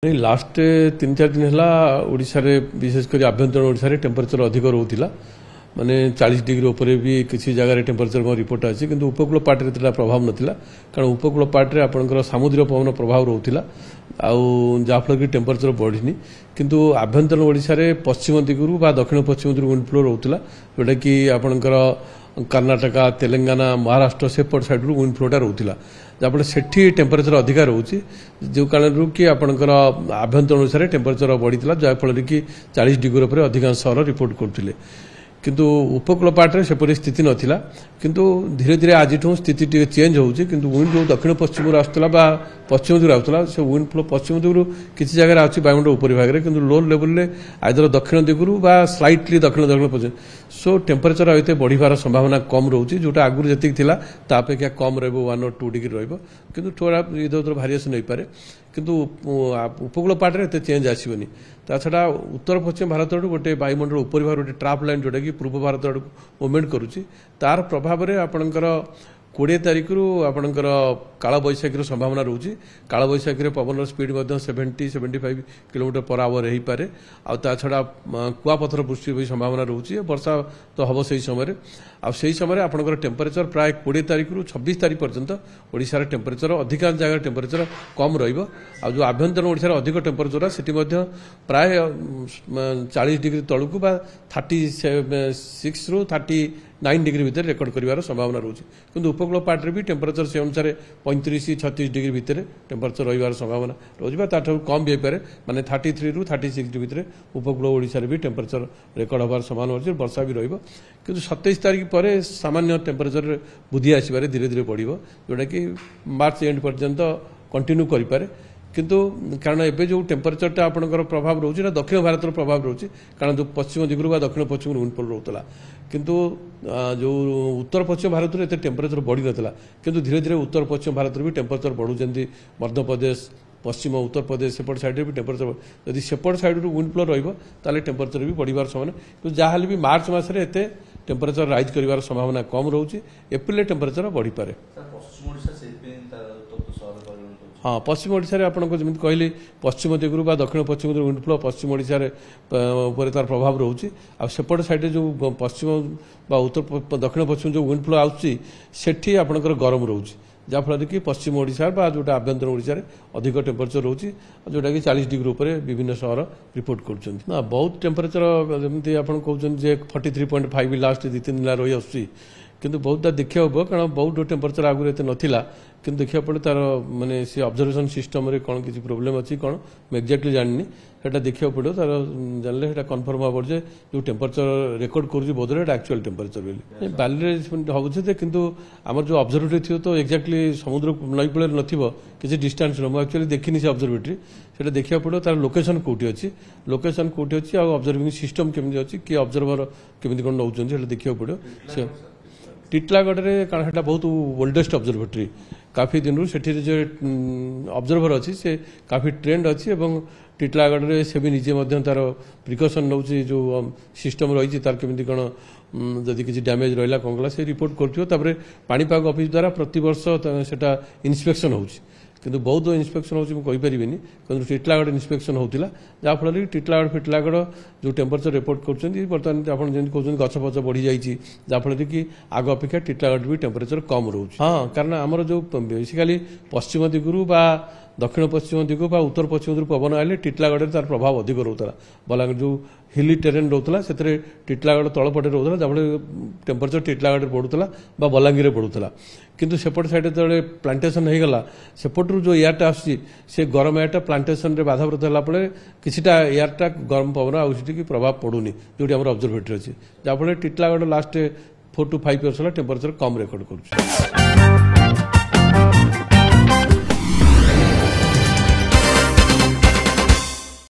Last 3-4 दिन है ओडिशा रे विशेषकर आभ्यंतरण ओडिशा रे टेम्परेचर अधिक रोला माने 40 डिग्री ऊपर भी किसी जगह टेम्परेचर रिपोर्ट अच्छी किंतु उपकूल पार्ट रे प्रभाव नथिला कारण उपकूल पार्ट रे आपनकर समुद्र पवन प्रभाव रोथिला आउ जाफल कि टेम्परेचर बढ़िनी किंतु आभ्यंतरण ओडिशा रे पश्चिम दिगरु बा दक्षिण पश्चिम दिगरु विंड फ्लो रोथिला जोटा कि आपनकर कर्णाटका तेलंगाना महाराष्ट्र सेपट साइड रु विंड फ्लोटा रोथिला जहाँफल से टेम्परेचर अधिका रोचे जो कारण कि आपंकर आभ्यंतरण अनुसार टेम्परेचर बढ़ी जहाँफल कि 40 डिग्री पर अधिकांश सहर रिपोर्ट करते किंतु उपकूल पार्टे सेपरी स्थिति नाला किंतु धीरे धीरे आज स्थिति टे चेंज होउछि किंतु विंड जो दक्षिण पश्चिम आसला पश्चिम दिगु आसला से विंड फ्लो पश्चिम दिगु किसी जगह आछि वायुमंडल ऊपरी भाग रे किंतु लो लेवल रे आइदर दक्षिण दिगु बा स्लाइटली दक्षिण दक्षिण पश्चिम सो टेम्परेचर एते बढ़िबार संभावना कम रोछि जोटा आगुर जति थिला ता अपेक्षा कम रहबो 1 और 2 डिग्री रहबो किंतु थोड़ा इधर उधर भारिएशन नहीं पारे किंतु उपकूल पार्टे एते चेंज आसीबनी ता छडा उत्तर पश्चिम भारत गोटे वायुमंडल ऊपरी भाग गोटे ट्राप लाइन जोटा कि पूर्व भारत मूवमेंट करुच्ची तार प्रभाव में आपणकर 20 तारीख रु आपणकर काल बैशाखी संभावना रोचे काल बैशाखी पवन स्पीड 70-75 किलोमीटर पर आवर हो पारे आ छड़ा कुआपथर वृष्टि भी संभावना रोचे वर्षा तो हम से समय से समय आपंकर टेम्परेचर प्राय 20 तारीख रु 26 तारीख पर्यंत ओडिशार टेम्परेचर अधिकांश जगह टेम्परेचर कम रहिबो आ जो आभ्यंतरण ओडिशार अधिक टेम्परेचर सेठी मध्य प्राय 40 डिग्री तळकु बा 36 रु 39 डिग्री भितर रेकर्ड करिवार संभावना रोचे किंतु उपकूल पार्टे भी टेम्परेचर से अनुसार 35-36 डिग्री भितर टेम्परेचर रहिवार संभावना रोचे ताठू कम भी पारे माने 33 रु 36 डिग्री भितर उपकूल ओडिशा रे भी टेम्परेचर रेकर्ड होबार संभावना रोचे वर्षा भी रहिबो किंतु 27 तारीख पर सामान्य टेम्परेचर बुद्धि आसबार धीरे धीरे बढ़िबो जोटा कि मार्च एंड पर्यंत कंटिन्यू करि पारे किंतु कारण एबे जो टेम्परेचरटा आपनकर प्रभाव रोचे दक्षिण भारत प्रभाव रोचे कारण जो पश्चिम दिगरु बा दक्षिण पश्चिम विंड फ्लो रोतला किंतु जो उत्तर पश्चिम भारत रे एते टेम्परेचर बढ़ी नथला किंतु धीरे धीरे उत्तर पश्चिम भारत रे भी टेम्परेचर बढ़ुचंती मध्य प्रदेश पश्चिम उत्तर प्रदेश सेपट साइड भी टेम्परेचर यदि सेपट साइड रु विंड फ्लो रहिबो ताले टेम्परेचर भी बढ़िबार संभावना किंतु जाहाल भी मार्च मास रे एते टेम्परेचर राइज करिवार संभावना कम रोचे एप्रिल टेम्परेचर बढ़ी पारे हाँ पश्चिम ओडिशा रे आपनको जमिति कहली पश्चिम दिगरु बा दक्षिण पश्चिम दिगरु विंड फ्लो पश्चिम ओडिशा रे ऊपर तार प्रभाव रोचे आ सेपट साइड जो पश्चिम बा उत्तर दक्षिण पश्चिम जो विंड फ्लो आउची सेठी आपनकर गरम रोचे जहाँफल कि पश्चिम ओडिशा बा जोटा आभ्यंतरण ओडिशा रे अधिक टेम्परेचर रोचे जोटा कि 40 डिग्री ऊपर विभिन्न शहर रिपोर्ट करछन ना बहुत टेम्परेचर जमिति आपन कहउछन जे 43.5 लास्ट 2-3 दिन रही आसी किंतु बहुत देखा हम कारण बहुत टेम्परेचर आगुरी एत नाला कि देखा पड़े तार माने से ऑब्जर्वेशन सिस्टम रे कौन किसी प्रोब्लेम अच्छी कौन मैं एक्जाक्टली जाननी सेटा देखा पड़ो तार जानले सेटा कन्फर्म हम जे जो टेम्परेचर रेकर्ड कर बोधरे एक्चुअल टेम्परेचर बोली बाली होचे किंतु आमर जो ऑब्जर्वेटरी थी तो एक्जाक्टली समुद्र नई कूल नथिबो किसी डिस्टेंस रो एक्चुअली देखिनी से ऑब्जर्वेटरी सेटा देखा पड़ो तार लोकेशन कोठी अछि लोकेशन कोठी अछि आ ऑब्जर्विंग सिस्टम केमिति अछि कि ऑब्जर्वर केमिति कोन नउछन सेटा देखा पड़ो से टिटलागढ़ रे कारण बहुत ओल्डेस्ट ऑब्जर्वेटरी काफी दिन से जो ऑब्जर्वर अच्छी से काफी ट्रेंड अच्छी एवं टिटलागढ़ रे से भी निजे तार प्रिकसन नौ जो सिस्टम रही तार केमी कौन जदि किसी डैमेज रहा कौन कला से रिपोर्ट कर पाणीपाग ऑफिस द्वारा प्रति वर्ष सेटा इन्स्पेक्शन होउछि किंतु बहुत इन्स्पेक्शन होउछि मैं कहि परिबिनी किंतु टिटलागढ़ इन्स्पेक्शन होउतिला जाफल कि टिटलागढ़ फिटलागढ़ जो टेम्परेचर रिपोर्ट करछन्ती बर्तमान आपण जेंति कहउछन गछ पछ बढ़ी जाइछि जाफल कि आग अपेक्षा टिटलागढ़ भी टेम्परेचर कम रोउछि हां कारण हमर जो बेसिकली पश्चिम दिगरु बा दक्षिण पश्चिम दिगु बा उत्तर पश्चिम दिगु पवन आले टिटलागढ़ तार प्रभाव अधिक रोतला बलांगीर जो हिली टेरेन रोतला सेतरे टिटलागढ़ तळपटे रोतला जाफल टेम्परेचर टिटलागढ़ बढ़ुतला बा बलांगीर बढ़ुतला किंतु सेपट साइड जो प्लांटेशन हो गला सेपटू जो एयरटा आसी से गरम एयरटा प्लांटेशन रे बाधाप्राप्त होला पड़े किछिटा एयरटा गरम पवन आउछि प्रभाव पड़ुनी जोटी हमर ऑब्जर्वेटरी अछि जाफल Titlagarh last 4 to 5 years temperature कम रेकर्ड करुछि।